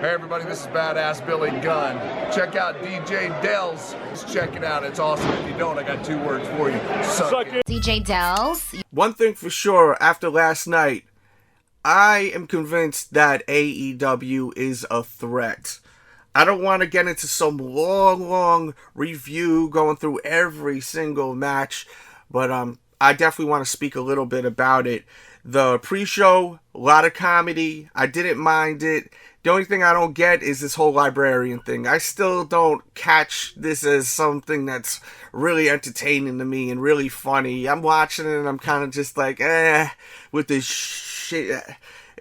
Hey everybody, this is Badass Billy Gunn. Check out DJ Delz. Just check it out. It's awesome. If you don't, I got 2 words for you. Suck it. DJ Delz. One thing for sure, after last night, I am convinced that AEW is a threat. I don't want to get into some long review going through every single match, but I definitely want to speak a little bit about it. The pre-show, a lot of comedy. I didn't mind it. The only thing I don't get is this whole librarian thing. I still don't catch this as something that's really entertaining to me and really funny. I'm watching it and I'm kind of just like, with this shit.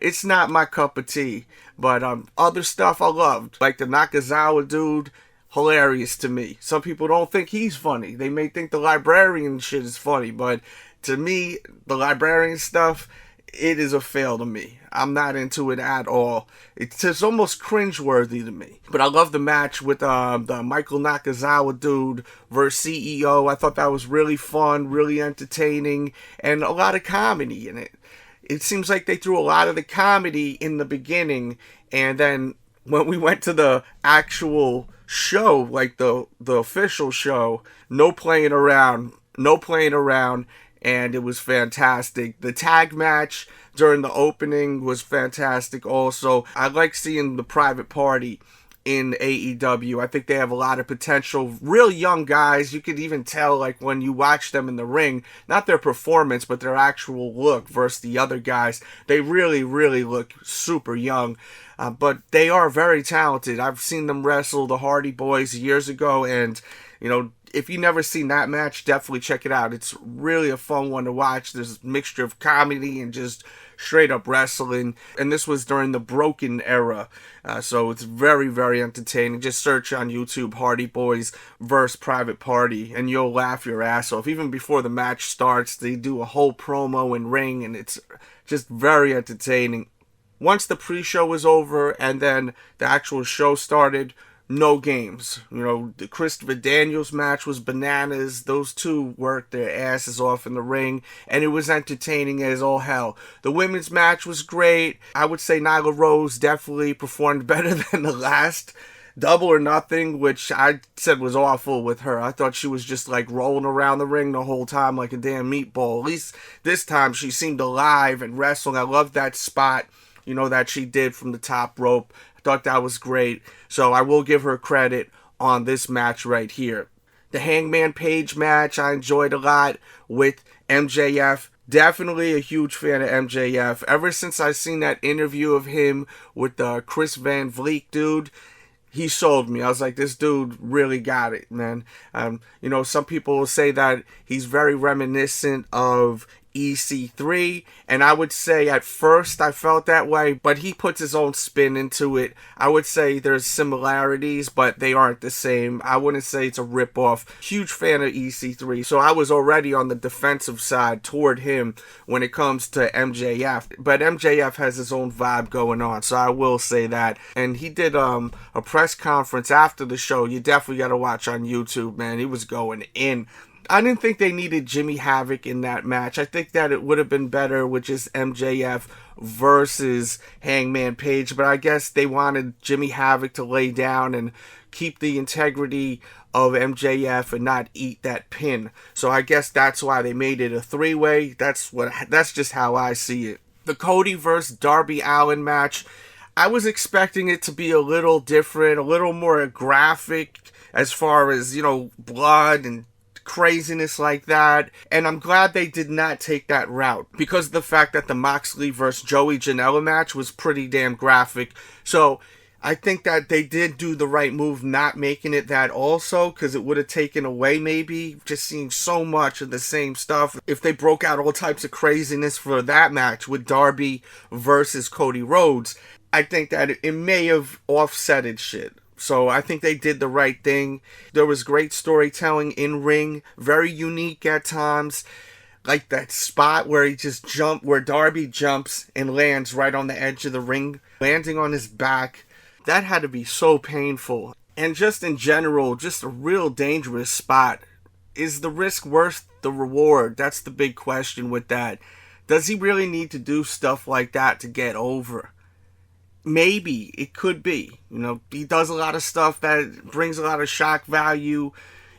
It's not my cup of tea. But other stuff I loved. Like the Nakazawa dude, hilarious to me. Some people don't think he's funny. They may think the librarian shit is funny. But to me, the librarian stuff, it is a fail to me. I'm not into it at all. It's just almost cringeworthy to me. But I love the match with the Michael Nakazawa dude versus CEO. I thought that was really fun, really entertaining, and a lot of comedy in it. It seems like they threw a lot of the comedy in the beginning, and then when we went to the actual show, like the official show, no playing around, and it was fantastic. The tag match during the opening was fantastic also. I like seeing the Private Party in AEW. I think they have a lot of potential. Real young guys. You could even tell, like, when you watch them in the ring, not their performance, but their actual look versus the other guys. They really look super young. But they are very talented. I've seen them wrestle the Hardy Boys years ago, and, you know, if you've never seen that match, definitely check it out. It's really a fun one to watch. There's a mixture of comedy and just straight up wrestling. And this was during the Broken era. So it's very entertaining. Just search on YouTube Hardy Boys vs. Private Party and you'll laugh your ass off. Even before the match starts, they do a whole promo and ring, and it's just very entertaining. Once the pre-show was over and then the actual show started, no games. You know, the Christopher Daniels match was bananas. Those two worked their asses off in the ring, and it was entertaining as all hell. The women's match was great. I would say Nyla Rose definitely performed better than the last Double or Nothing, which I said was awful with her. I thought she was just like rolling around the ring the whole time like a damn meatball. At least this time she seemed alive and wrestling. I loved that spot, you know, that she did from the top rope. Thought that was great, so I will give her credit on this match right here. The Hangman Page match I enjoyed a lot with MJF. Definitely a huge fan of MJF. Ever since I seen that interview of him with the Chris Van Vliet dude, he sold me. I was like, this dude really got it, man. You know, some people will say that he's very reminiscent of EC3, and I would say at first I felt that way, but he puts his own spin into it. I would say there's similarities, but they aren't the same. I wouldn't say it's a ripoff. Huge fan of EC3, so I was already on the defensive side toward him when it comes to MJF, but MJF has his own vibe going on, so I will say that. And he did a press conference after the show. You definitely got to watch on YouTube, man. He was going in. I didn't think they needed Jimmy Havoc in that match. I think that it would have been better with just MJF versus Hangman Page, but I guess they wanted Jimmy Havoc to lay down and keep the integrity of MJF and not eat that pin. So I guess that's why they made it a 3-way. That's just how I see it. The Cody versus Darby Allin match, I was expecting it to be a little different, a little more graphic as far as, you know, blood and craziness like that, and I'm glad they did not take that route because of the fact that the Moxley versus Joey Janela match was pretty damn graphic. So I think that they did do the right move not making it that also, because it would have taken away maybe just seeing so much of the same stuff. If they broke out all types of craziness for that match with Darby versus Cody Rhodes, I think that it may have offsetted shit. So I think they did the right thing. There was great storytelling in ring, very unique at times. Like that spot where where Darby jumps and lands right on the edge of the ring, landing on his back. That had to be so painful. And just in general, just a real dangerous spot. Is the risk worth the reward? That's the big question with that. Does he really need to do stuff like that to get over? maybe it could be. You know, he does a lot of stuff that brings a lot of shock value,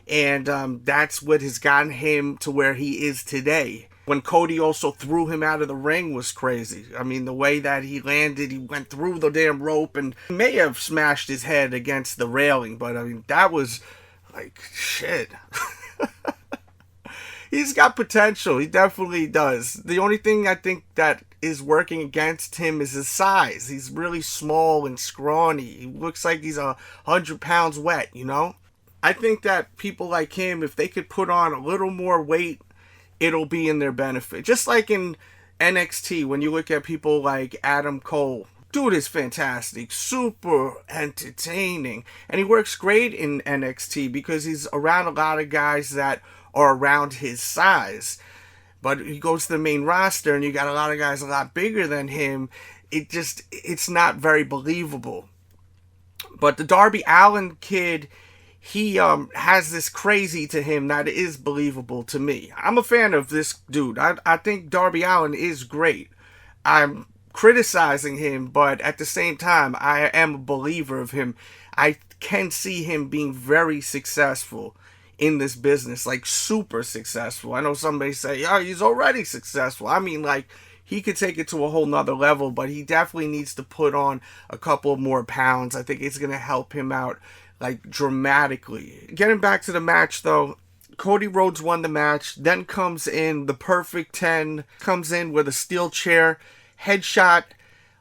and that's what has gotten him to where he is today. When Cody also threw him out of the ring was crazy. I mean, the way that he landed, he went through the damn rope and may have smashed his head against the railing, but I mean, that was like, shit. He's got potential. He definitely does. The only thing I think that is working against him is his size. He's really small and scrawny. He looks like he's 100 pounds wet, you know? I think that people like him, if they could put on a little more weight, it'll be in their benefit. Just like in NXT, when you look at people like Adam Cole. Dude is fantastic, super entertaining, and he works great in NXT because he's around a lot of guys that are around his size. But he goes to the main roster and you got a lot of guys a lot bigger than him. It's not very believable. But the Darby Allin kid, he has this crazy to him that is believable to me. I'm a fan of this dude. I think Darby Allin is great. I'm criticizing him, but at the same time, I am a believer of him. I can see him being very successful in this business, like super successful. I know somebody say, oh, he's already successful. I mean, like, he could take it to a whole nother level, but he definitely needs to put on a couple more pounds. I think it's going to help him out, like, dramatically. Getting back to the match, though, Cody Rhodes won the match. Then comes in the Perfect 10, comes in with a steel chair, headshot.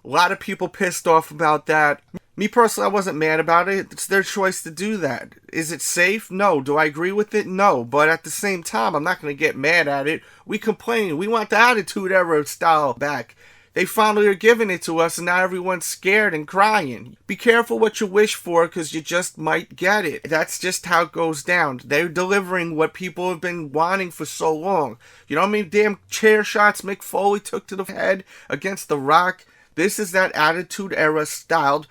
A lot of people pissed off about that. Me personally, I wasn't mad about it. It's their choice to do that. Is it safe? No. Do I agree with it? No. But at the same time, I'm not going to get mad at it. We complain. We want the Attitude Era style back. They finally are giving it to us, and now everyone's scared and crying. Be careful what you wish for, because you just might get it. That's just how it goes down. They're delivering what people have been wanting for so long. You know how many damn chair shots Mick Foley took to the head against The Rock? This is that Attitude Era style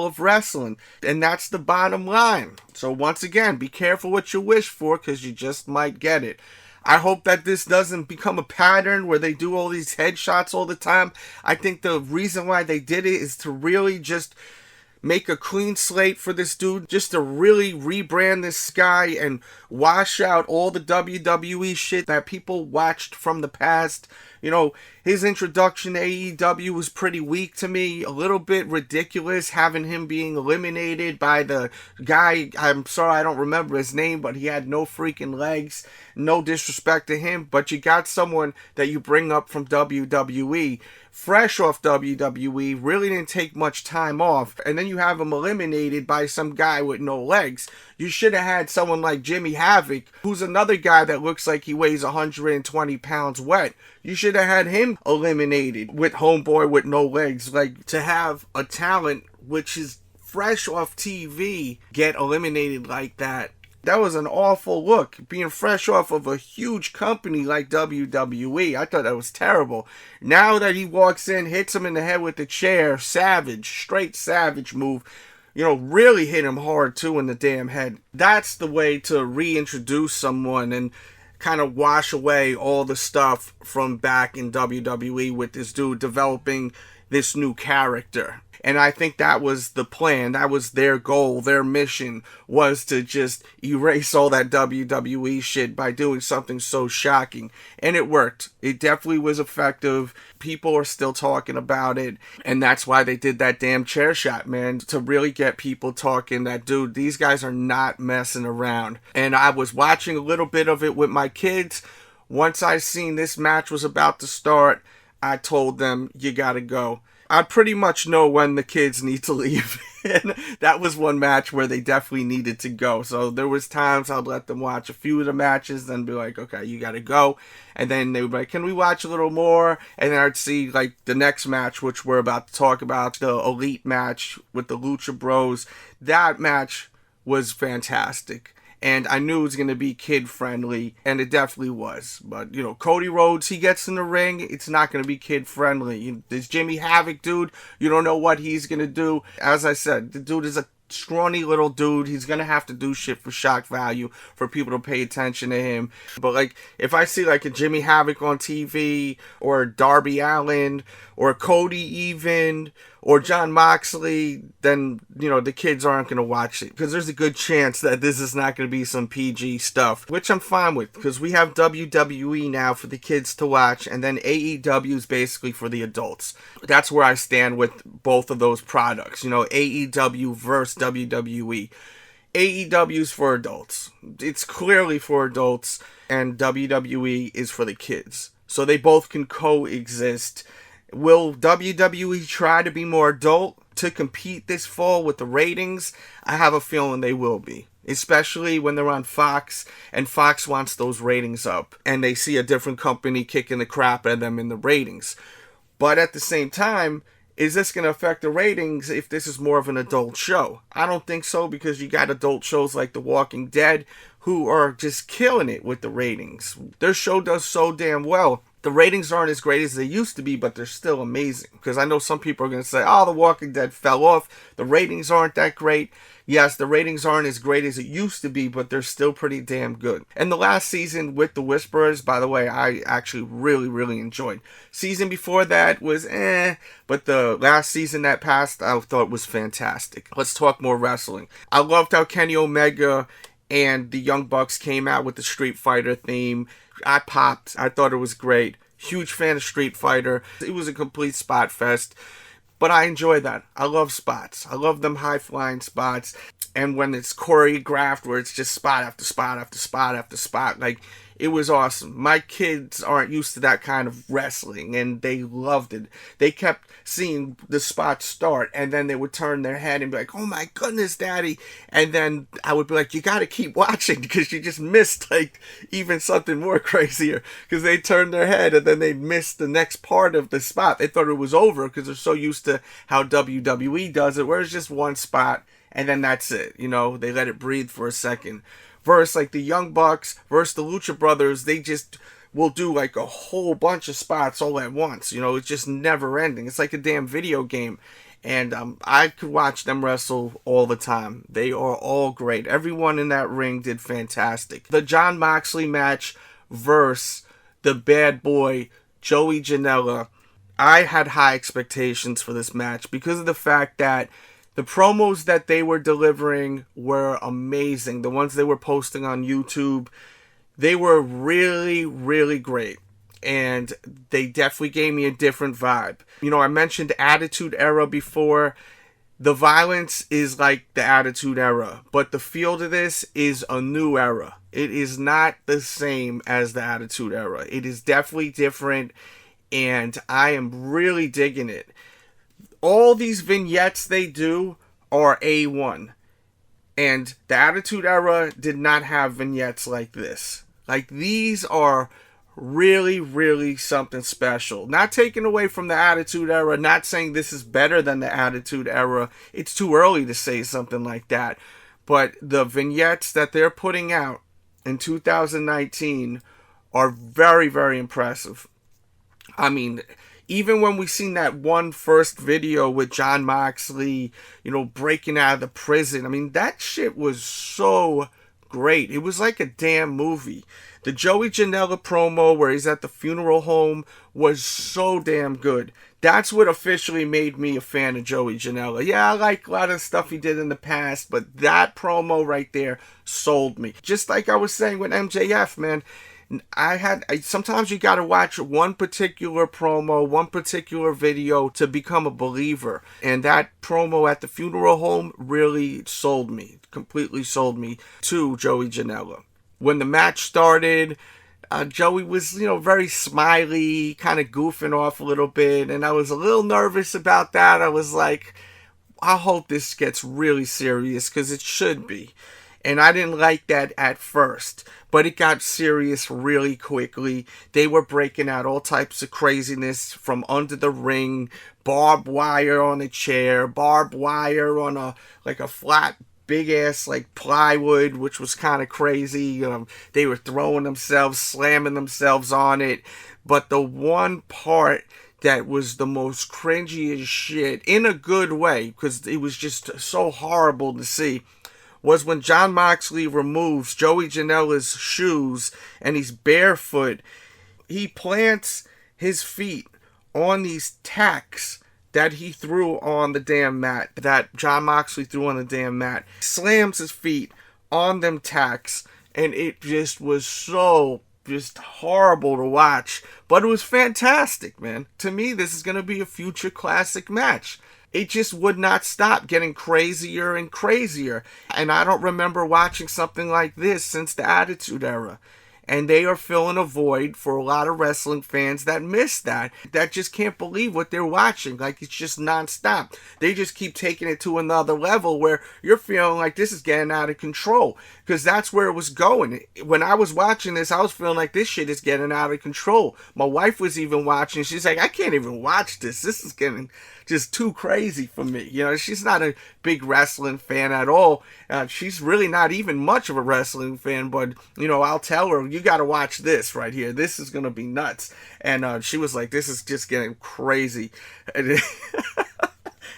of wrestling, and that's the bottom line. So once again, be careful what you wish for, because you just might get it. I hope that this doesn't become a pattern where they do all these headshots all the time. I think the reason why they did it is to really just make a clean slate for this dude, just to really rebrand this guy and wash out all the WWE shit that people watched from the past. You know, his introduction to AEW was pretty weak to me, a little bit ridiculous, having him being eliminated by the guy, I'm sorry I don't remember his name, but he had no freaking legs. No disrespect to him, but you got someone that you bring up from WWE, fresh off WWE, really didn't take much time off, and then you have him eliminated by some guy with no legs. You should have had someone like Jimmy Havoc, who's another guy that looks like he weighs 120 pounds wet. You should have had him eliminated with homeboy with no legs. Like, to have a talent which is fresh off TV get eliminated like that, that was an awful look. Being fresh off of a huge company like WWE, I thought that was terrible. Now that he walks in, hits him in the head with the chair, savage, straight savage move. You know, really hit him hard too in the damn head. That's the way to reintroduce someone and kind of wash away all the stuff from back in WWE with this dude developing this new character. And I think that was the plan. That was their goal. Their mission was to just erase all that WWE shit by doing something so shocking. And it worked. It definitely was effective. People are still talking about it. And that's why they did that damn chair shot, man. To really get people talking that, dude, these guys are not messing around. And I was watching a little bit of it with my kids. Once I seen this match was about to start, I told them, you gotta go. I pretty much know when the kids need to leave. And that was one match where they definitely needed to go. So there was times I'd let them watch a few of the matches, then be like, okay, you gotta go. And then they would be like, can we watch a little more? And then I'd see like the next match, which we're about to talk about, the Elite match with the Lucha Bros. That match was fantastic. And I knew it was going to be kid-friendly, and it definitely was. But, you know, Cody Rhodes, he gets in the ring, it's not going to be kid-friendly. This Jimmy Havoc dude, you don't know what he's going to do. As I said, the dude is a scrawny little dude. He's going to have to do shit for shock value for people to pay attention to him. But, like, if I see, like, a Jimmy Havoc on TV, or Darby Allin, or Cody even, or John Moxley, then, the kids aren't going to watch it. Because there's a good chance that this is not going to be some PG stuff, which I'm fine with. Because we have WWE now for the kids to watch, and then AEW is basically for the adults. That's where I stand with both of those products. AEW versus WWE. AEW is for adults. It's clearly for adults, and WWE is for the kids. So they both can coexist. Will WWE try to be more adult to compete this fall with the ratings? I have a feeling they will be. Especially when they're on Fox, and Fox wants those ratings up, and they see a different company kicking the crap out of them in the ratings. But at the same time, is this going to affect the ratings if this is more of an adult show? I don't think so, because you got adult shows like The Walking Dead who are just killing it with the ratings. Their show does so damn well. The ratings aren't as great as they used to be, but they're still amazing. Because I know some people are going to say, oh, The Walking Dead fell off. The ratings aren't that great. Yes, the ratings aren't as great as it used to be, but they're still pretty damn good. And the last season with The Whisperers, by the way, I actually really, really enjoyed. Season before that was but the last season that passed, I thought was fantastic. Let's talk more wrestling. I loved how Kenny Omega and the Young Bucks came out with the Street Fighter theme. I popped. I thought it was great. Huge fan of Street Fighter. It was a complete spot fest. But I enjoy that. I love spots. I love them high-flying spots. And when it's choreographed, where it's just spot after spot after spot after spot, it was awesome. My kids aren't used to that kind of wrestling, and they loved it. They kept seeing the spot start, and then they would turn their head and be like, oh my goodness, Daddy. And then I would be like, you got to keep watching, because you just missed, even something more crazier. Because they turned their head, and then they missed the next part of the spot. They thought it was over, because they're so used to how WWE does it, where it's just one spot, and then that's it. They let it breathe for a second. Versus the Young Bucks, versus the Lucha Brothers, they just will do a whole bunch of spots all at once. It's just never ending. It's like a damn video game. And I could watch them wrestle all the time. They are all great. Everyone in that ring did fantastic. The Jon Moxley match versus the bad boy Joey Janela. I had high expectations for this match because of the fact that the promos that they were delivering were amazing. The ones they were posting on YouTube, they were really, really great. And they definitely gave me a different vibe. I mentioned Attitude Era before. The violence is like the Attitude Era, but the feel to this is a new era. It is not the same as the Attitude Era. It is definitely different, and I am really digging it. All these vignettes they do are A1. And the Attitude Era did not have vignettes like this. These are really, really something special. Not taken away from the Attitude Era, not saying this is better than the Attitude Era. It's too early to say something like that. But the vignettes that they're putting out in 2019 are very, very impressive. I mean, even when we seen that one first video with Jon Moxley, breaking out of the prison, that shit was so great. It was like a damn movie. The Joey Janela promo where he's at the funeral home was so damn good. That's what officially made me a fan of Joey Janela. Yeah, I like a lot of stuff he did in the past, but that promo right there sold me. Just like I was saying with MJF, man. Sometimes you gotta watch one particular promo, one particular video to become a believer. And that promo at the funeral home really sold me, completely sold me to Joey Janela. When the match started, Joey was, very smiley, kind of goofing off a little bit. And I was a little nervous about that. I was like, I hope this gets really serious, because it should be. And I didn't like that at first, but it got serious really quickly. They were breaking out all types of craziness from under the ring, barbed wire on a chair, barbed wire on a flat, big ass plywood, which was kind of crazy. They were throwing themselves, slamming themselves on it. But the one part that was the most cringy as shit, in a good way, because it was just so horrible to see, was when Jon Moxley removes Joey Janela's shoes and he's barefoot. He plants his feet on these tacks that he threw on the damn mat, that Jon Moxley threw on the damn mat, slams his feet on them tacks, and it just was so just horrible to watch, but it was fantastic, man. To me, this is going to be a future classic match. It just would not stop getting crazier and crazier, and I don't remember watching something like this since the Attitude Era. And they are filling a void for a lot of wrestling fans that miss that just can't believe what they're watching. Like, it's just nonstop. They just keep taking it to another level where you're feeling like this is getting out of control, because that's where it was going. When I was watching this, I was feeling like this shit is getting out of control. My wife was even watching. She's like, I can't even watch this. This is getting just too crazy for me. You know, she's not a big wrestling fan at all. She's really not even much of a wrestling fan, but, you know, I'll tell her, you got to watch this right here. This is going to be nuts. And she was like, this is just getting crazy.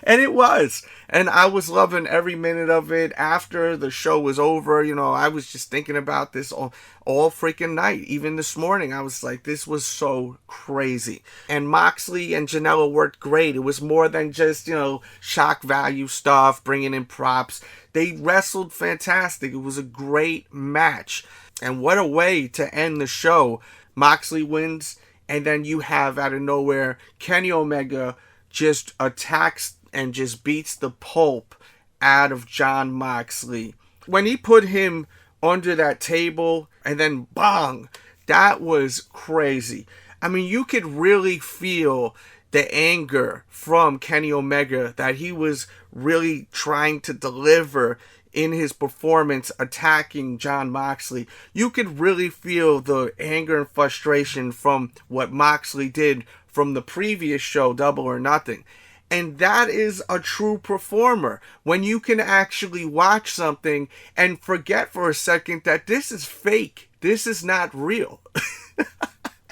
And it was. And I was loving every minute of it. After the show was over, you know, I was just thinking about this all freaking night. Even this morning, I was like, this was so crazy. And Moxley and Jenelle worked great. It was more than just, you know, shock value stuff, bringing in props. They wrestled fantastic. It was a great match. And what a way to end the show. Moxley wins, and then you have, out of nowhere, Kenny Omega just attacks and just beats the pulp out of Jon Moxley. When he put him under that table and then bang, that was crazy. I mean, you could really feel the anger from Kenny Omega that he was really trying to deliver in his performance attacking Jon Moxley. You could really feel the anger and frustration from what Moxley did from the previous show, Double or Nothing. And that is a true performer, when you can actually watch something and forget for a second that this is fake. This is not real.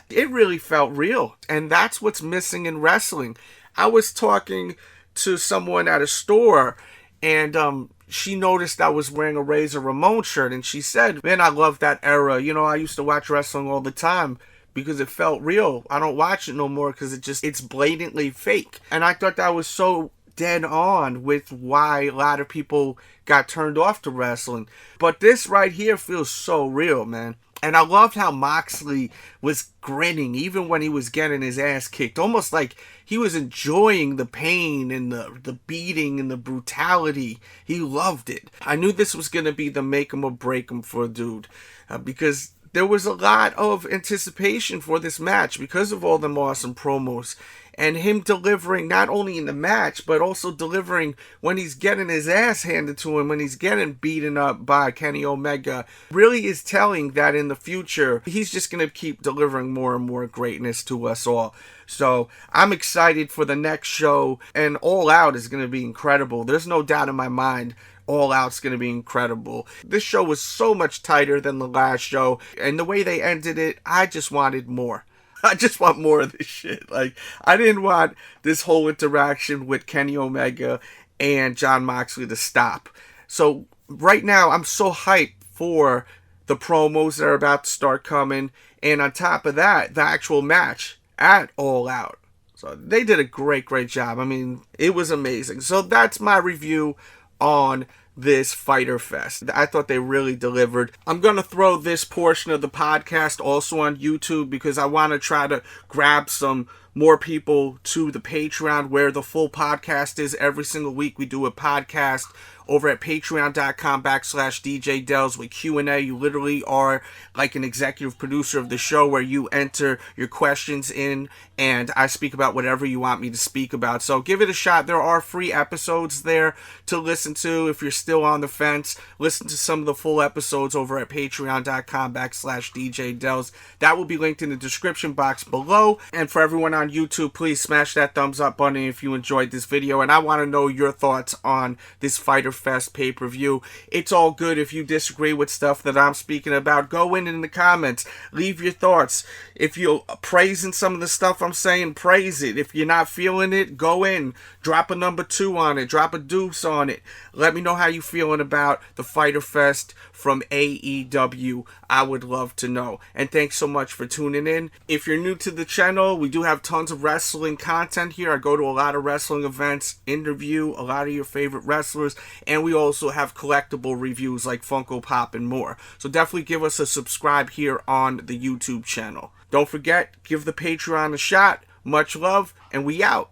It really felt real. And that's what's missing in wrestling. I was talking to someone at a store, and she noticed I was wearing a Razor Ramon shirt, and she said, man, I love that era. You know, I used to watch wrestling all the time because it felt real. I don't watch it no more because it's blatantly fake. And I thought that was so dead on with why a lot of people got turned off to wrestling. But this right here feels so real, man. And I loved how Moxley was grinning even when he was getting his ass kicked. Almost like he was enjoying the pain and the beating and the brutality. He loved it. I knew this was going to be the make him or break him for a dude. Because there was a lot of anticipation for this match because of all them awesome promos. And him delivering not only in the match, but also delivering when he's getting his ass handed to him, when he's getting beaten up by Kenny Omega, really is telling that in the future, he's just going to keep delivering more and more greatness to us all. So I'm excited for the next show, and All Out is going to be incredible. There's no doubt in my mind. All Out's going to be incredible. This show was so much tighter than the last show, and the way they ended it, I just wanted more. I just want more of this shit. Like, I didn't want this whole interaction with Kenny Omega and Jon Moxley to stop. So right now, I'm so hyped for the promos that are about to start coming, and on top of that, the actual match at All Out. So they did a great job. I mean, it was amazing. So that's my review on this Fyter Fest. I thought they really delivered. I'm going to throw this portion of the podcast also on YouTube because I want to try to grab some more people to the Patreon where the full podcast is. Every single week we do a podcast over at patreon.com/DJ Delz with Q&A. You literally are like an executive producer of the show where you enter your questions in and I speak about whatever you want me to speak about. So give it a shot. There are free episodes there to listen to. If you're still on the fence, listen to some of the full episodes over at patreon.com/DJ Delz. That will be linked in the description box below. And for everyone on YouTube, please smash that thumbs up button if you enjoyed this video. And I want to know your thoughts on this Fyter Fest pay-per-view. It's all good. If you disagree with stuff that I'm speaking about, go in the comments. Leave your thoughts. If you're praising some of the stuff I'm saying, praise it. If you're not feeling it, go in. Drop a number 2 on it. Drop a deuce on it. Let me know how you're feeling about the Fyter Fest from AEW. I would love to know. And thanks so much for tuning in. If you're new to the channel, we do have tons of wrestling content here. I go to a lot of wrestling events, interview a lot of your favorite wrestlers, and we also have collectible reviews like Funko Pop and more. So definitely give us a subscribe here on the YouTube channel. Don't forget, give the Patreon a shot. Much love, and we out.